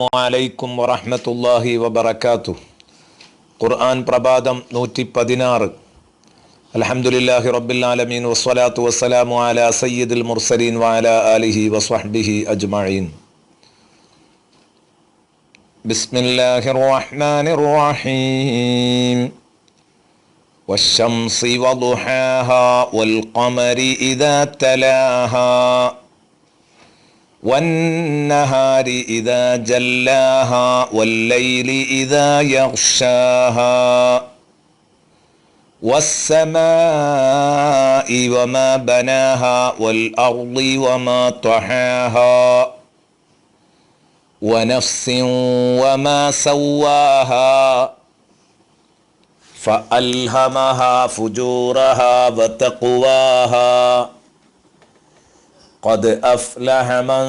അലൈക്കും വറഹ്മത്തുള്ളാഹി വബറകാതുഹു. ഖുർആൻ പ്രഭാതം 116. അൽഹംദുലില്ലാഹി റബ്ബിൽ ആലമീൻ വസ്സലാത്തു വസ്സലാമു അലാ സയ്യിദിൽ മുർസലീൻ വഅലാ ആലിഹി വസ്വഹ്ബിഹി അജ്മഈൻ. ബിസ്മില്ലാഹിർ റഹ്മാനിർ റഹീം. വശംസി വദുഹാഹാ വൽ ഖമരി ഇദാ തലാഹാ والنهار إذا جلاها والليل إذا يغشاها والسماء وما بناها والأرض وما طحاها ونفس وما سواها فألهمها فجورها وتقواها قد أفلح من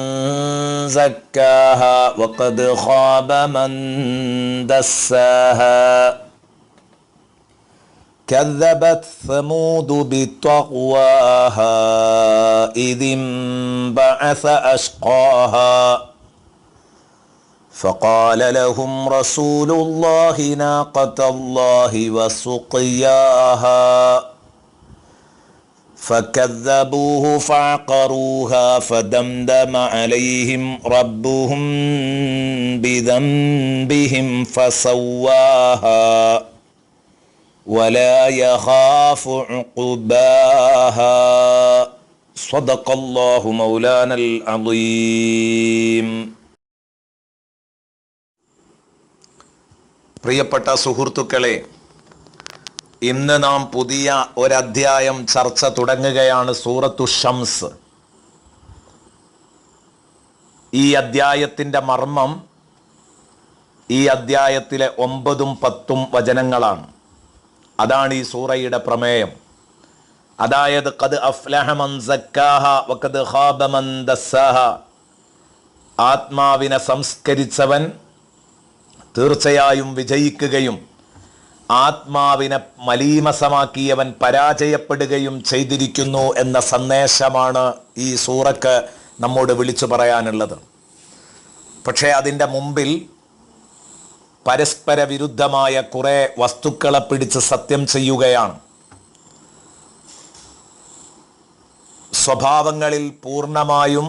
زكاها وقد خاب من دساها كذبت ثمود بطغواها إذ انبعث أشقاها فقال لهم رسول الله ناقة الله وسقياها فكذبوه فعقروها فدمدم عليهم ربهم بذنبهم فسواها ولا يخاف عقباها صدق الله مولانا العظيم. പ്രിയപ്പെട്ട സുഹൃത്തുക്കളെ, ഇന്ന് നാം പുതിയ ഒരധ്യായം ചർച്ച തുടങ്ങുകയാണ്. സൂറത്തു ഷംസ്. ഈ അധ്യായത്തിൻ്റെ മർമ്മം ഈ അധ്യായത്തിലെ 9ഉം 10ഉം വചനങ്ങളാണ്. അതാണ് ഈ സൂറയുടെ പ്രമേയം. അതായത് ഖദ് അഫ്ലഹ മൻ സക്കാഹ വഖദ് ഖാബ മൻ ദസ്സാഹ. ആത്മാവിനെ സംസ്കരിച്ചവൻ തീർച്ചയായും വിജയിക്കുകയും ആത്മാവിനെ മലീമസമാക്കിയവൻ പരാജയപ്പെടുകയും ചെയ്തിരിക്കുന്നു എന്ന സന്ദേശമാണ് ഈ സൂറക്ക് നമ്മോട് വിളിച്ചു പറയാനുള്ളത്. പക്ഷേ അതിൻ്റെ മുമ്പിൽ പരസ്പര വിരുദ്ധമായ കുറേ വസ്തുക്കളെ പിടിച്ച് സത്യം ചെയ്യുകയാണ്. സ്വഭാവങ്ങളിൽ പൂർണ്ണമായും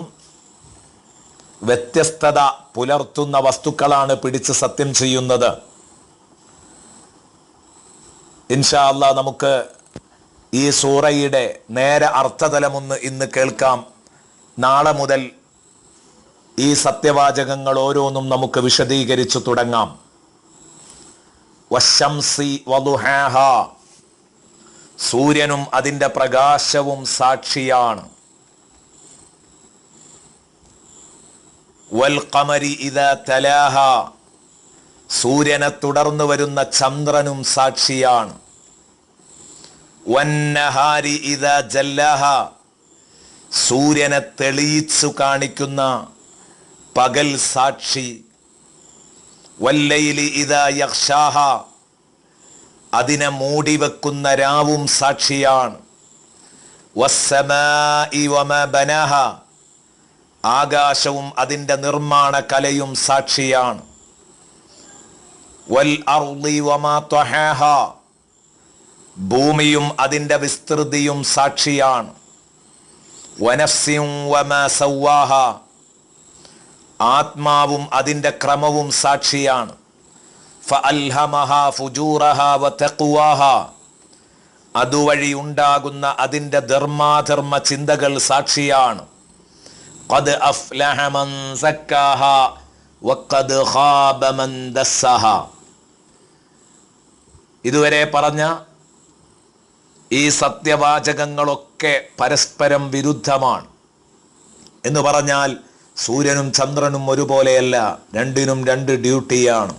വ്യത്യസ്തത പുലർത്തുന്ന വസ്തുക്കളാണ് പിടിച്ച് സത്യം ചെയ്യുന്നത്. ഇൻഷാ അല്ലാഹ് നമുക്ക് ഈ സൂറയുടെ നേരെ അർത്ഥതലമൊന്ന് ഇന്ന് കേൾക്കാം. നാളെ മുതൽ ഈ സത്യവാചകങ്ങൾ ഓരോന്നും നമുക്ക് വിശദീകരിച്ചു തുടങ്ങാം. വശംസി വദുഹാഹ. സൂര്യനും അതിൻ്റെ പ്രകാശവും സാക്ഷിയാണ്. വൽ ഖമരി ഇദാ തലാഹ. സൂര്യനെ തുടർന്നു വരുന്ന ചന്ദ്രനും സാക്ഷിയാണ്. വന്നഹാരി ഇദാ ജല്ലാഹ. സൂര്യനെ തെളിയിച്ചു കാണിക്കുന്ന പകൽ സാക്ഷി. വല്ലൈലി ഇദാ യഗ്ഷാഹ. അതിനെ മൂടിവെക്കുന്ന രാവും സാക്ഷിയാണ്. വസ്സമാഇ വമാ ബനാഹ. ആകാശവും അതിൻ്റെ നിർമ്മാണ കലയും സാക്ഷിയാണ്. വൽ അർളി വമാ ത്വഹാഹ. ഭൂമിയും അതിൻ്റെ വിസ്തൃതിയും സാക്ഷിയാണ്. വനഫ്സിൻ വമാ സവ്വാഹ. ആത്മാവും അതിൻ്റെ ക്രമവും സാക്ഷിയാണ്. ഫഅൽഹമഹ ഫുജൂറഹ വതഖ്വാഹ. അതുവഴി ഉണ്ടാകുന്ന അതിൻ്റെ ധർമാധർമ്മ ചിന്തകൾ സാക്ഷിയാണ്. ഖദ് അഫ്ലഹ മൻ സക്കാഹ വഖദ് ഖാബ മൻ ദസ്സഹ. ഇതുവരെ പറഞ്ഞ ഈ സത്യവാചകങ്ങളൊക്കെ പരസ്പരം വിരുദ്ധമാണ്. എന്ന് പറഞ്ഞാൽ സൂര്യനും ചന്ദ്രനും ഒരുപോലെയല്ല. രണ്ടിനും രണ്ട് ഡ്യൂട്ടിയാണ്.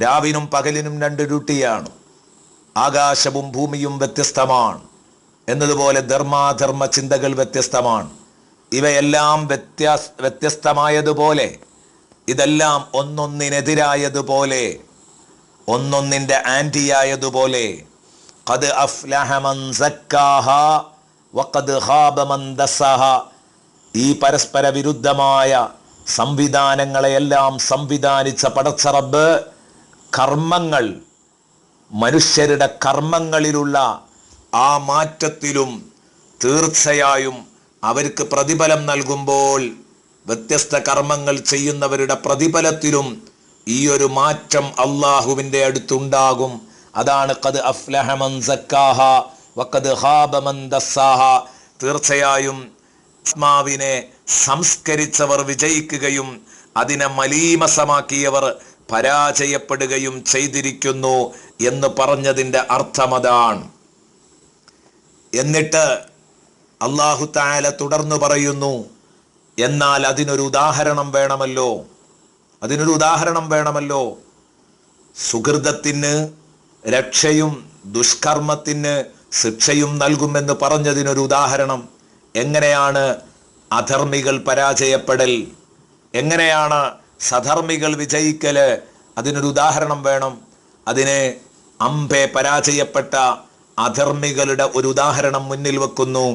രാവിനും പകലിനും രണ്ട് ഡ്യൂട്ടിയാണ്. ആകാശവും ഭൂമിയും വ്യത്യസ്തമാണ് എന്നതുപോലെ ധർമാധർമ്മ ചിന്തകൾ വ്യത്യസ്തമാണ്. ഇവയെല്ലാം വ്യത്യസ്തമായതുപോലെ ഇതെല്ലാം ഒന്നൊന്നിനെതിരായതുപോലെ, ഒന്നൊന്നിൻ്റെ ആൻറ്റിയായതുപോലെ ഖദ് അഫ്ലഹ മൻ സക്കാഹ വഖദ് ഖാബ മൻ ദസ്സഹ. ഈ പരസ്പര വിരുദ്ധമായ സംവിധാനങ്ങളെയെല്ലാം സംവിധാനിച്ച പടച്ച റബ്ബ് കർമ്മങ്ങൾ, മനുഷ്യരുടെ കർമ്മങ്ങളിലുള്ള ആ മാറ്റത്തിലും തീർച്ചയായും അവർക്ക് പ്രതിഫലം നൽകുമ്പോൾ വ്യത്യസ്ത കർമ്മങ്ങൾ ചെയ്യുന്നവരുടെ പ്രതിഫലത്തിലും ഈ ഒരു മാറ്റം അള്ളാഹുവിൻ്റെ അടുത്തുണ്ടാകും. അതാണ് ഖദ് അഫ്ലഹ മൻ സക്കാഹ വഖദ് ഖാബ മൻ ദസ്സാഹ. തീർച്ചയായും ആത്മാവിനെ സംസ്കരിച്ചവർ വിജയിക്കുകയും അതിനെ മലീമസമാക്കിയവർ പരാജയപ്പെടുകയും ചെയ്തിരിക്കുന്നു എന്ന് പറഞ്ഞതിൻ്റെ അർത്ഥമതാണ്. എന്നിട്ട് അല്ലാഹു തആല തുടർന്നു പറയുന്നു, എന്നാൽ അതിനൊരു ഉദാഹരണം വേണമല്ലോ. സുഹൃതത്തിന് രക്ഷയും ദുഷ്കർമ്മത്തിന് ശിക്ഷയും നൽകുമെന്ന് പറഞ്ഞതിനൊരു ഉദാഹരണം. എങ്ങനെയാണ് അധർമ്മികൾ പരാജയപ്പെടൽ, എങ്ങനെയാണ് സധർമ്മികൾ വിജയിക്കല്, അതിനൊരു ഉദാഹരണം വേണം. അതിന് അമ്പെ പരാജയപ്പെട്ട അധർമ്മികളുടെ ഒരു ഉദാഹരണം മുന്നിൽ വെക്കുന്നു.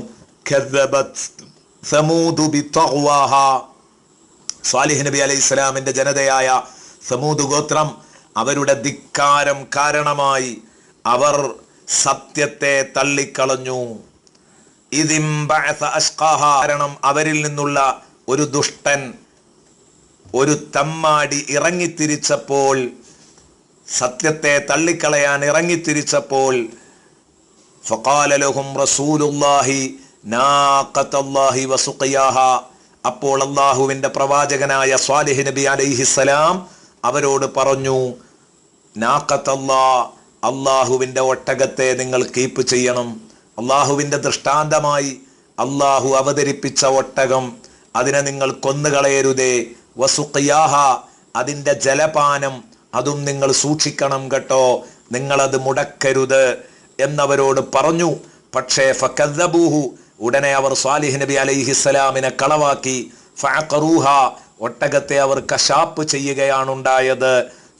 സ്വാലിഹ് നബി അലൈഹി സ്വലാമിന്റെ ജനതയായ സമൂദ് ഗോത്രം അവരുടെ ധിക്കാരം കാരണമായി അവർ സത്യത്തെ തള്ളിക്കളഞ്ഞു. കാരണം അവരിൽ നിന്നുള്ള ഒരു ദുഷ്ടൻ, ഒരു തമ്മാടി ഇറങ്ങിത്തിരിച്ചപ്പോൾ, സത്യത്തെ തള്ളിക്കളയാൻ ഇറങ്ങിത്തിരിച്ചപ്പോൾ ഫഖാല ലഹും റസൂലുള്ളാഹി നാഖത്തല്ലാഹി വസുഖിയാഹ. അപ്പോൾ അള്ളാഹുവിന്റെ പ്രവാചകനായ സ്വാലിഹ് നബി അലൈഹിസ്സലാം അവരോട് പറഞ്ഞു, നാഖത്തല്ലാ, അള്ളാഹുവിന്റെ ഒട്ടകത്തെ നിങ്ങൾ കീപ്പ് ചെയ്യണം. അള്ളാഹുവിന്റെ ദൃഷ്ടാന്തമായി അള്ളാഹു അവതരിപ്പിച്ച ഒട്ടകം, അതിനെ നിങ്ങൾ കൊന്നുകളയരുതേ. വസുഖിയാഹ, അതിന്റെ ജലപാനം അതും നിങ്ങൾ സൂക്ഷിക്കണം കേട്ടോ, നിങ്ങളത് മുടക്കരുത് എന്നവരോട് പറഞ്ഞു. പക്ഷേ ഫകദ്ദബൂഹു, ഉടനെ അവർ സ്വാലിഹ് നബി അലൈഹിസ്സലാമിനെ കളവാക്കി. ഫഅഖറൂഹ, ഒട്ടകത്തെ അവർ കശാപ്പ് ചെയ്യുകയാണ് ഉണ്ടായത്.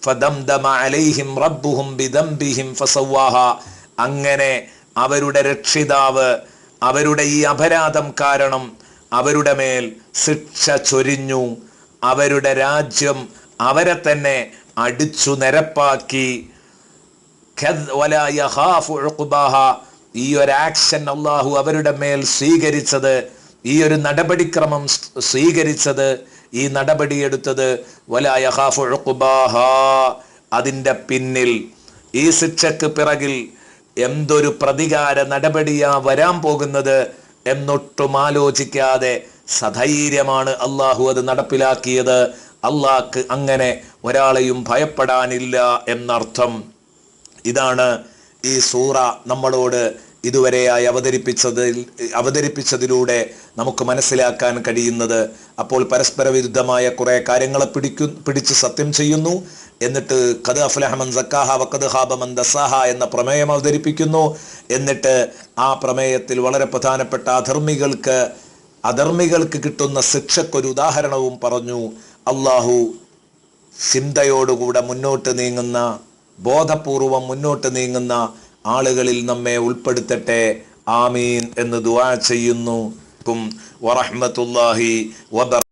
ഫദംദമ അലൈഹിം റബ്ബുഹും ബിദംബിഹിം ഫസവ്വാഹ. അങ്ങനെ അവരുടെ രക്ഷിതാവ് അവരുടെ ഈ അപരാധം കാരണം അവരുടെ മേൽ ശിക്ഷ ചൊരിഞ്ഞു. അവരുടെ രാജ്യം അവരെ തന്നെ അടിച്ചു നിരപ്പാക്കി. ഈ ഒരു ആക്ഷൻ അള്ളാഹു അവരുടെ മേൽ സ്വീകരിച്ചത്, ഈ ഒരു നടപടിക്രമം സ്വീകരിച്ചത്, ഈ നടപടിയെടുത്തത് വലാ യഖാഫു ഉഖ്ബാഹാ, അതിൻ്റെ പിന്നിൽ, ഈ ശിക്ഷക്ക് പിറകിൽ എന്തൊരു പ്രതികാര നടപടിയാ വരാൻ പോകുന്നത് എന്നൊട്ടും ആലോചിക്കാതെ സധൈര്യമാണ് അള്ളാഹു അത് നടപ്പിലാക്കിയത്. അള്ളാഹ്ക്ക് അങ്ങനെ ഒരാളെയും ഭയപ്പെടാനില്ല എന്നർത്ഥം. ഇതാണ് ഈ സൂറ നമ്മളോട് ഇതുവരെയായി അവതരിപ്പിച്ചതിലൂടെ നമുക്ക് മനസ്സിലാക്കാൻ കഴിയുന്നത്. അപ്പോൾ പരസ്പര വിരുദ്ധമായ കുറെ കാര്യങ്ങളെ പിടിച്ച് സത്യം ചെയ്യുന്നു. എന്നിട്ട് ഖദ് അഫ്ലഹ മൻ സക്കാഹ വഖദ് ഖാബ മൻ ദസ്സാഹ എന്ന പ്രമേയം അവതരിപ്പിക്കുന്നു. എന്നിട്ട് ആ പ്രമേയത്തിൽ വളരെ പ്രധാനപ്പെട്ട അധർമ്മികൾക്ക് കിട്ടുന്ന ശിക്ഷക്കൊരു ഉദാഹരണവും പറഞ്ഞു. അള്ളാഹു ചിന്തയോടുകൂടെ മുന്നോട്ട് നീങ്ങുന്ന, ബോധപൂർവം മുന്നോട്ട് നീങ്ങുന്ന ആളുകളിൽ നമ്മെ ഉൾപ്പെടുത്തട്ടെ. ആമീൻ എന്ന് ദുആ ചെയ്യുന്നു. വറഹ്മത്തുള്ളാഹി വബറകാതുഹു.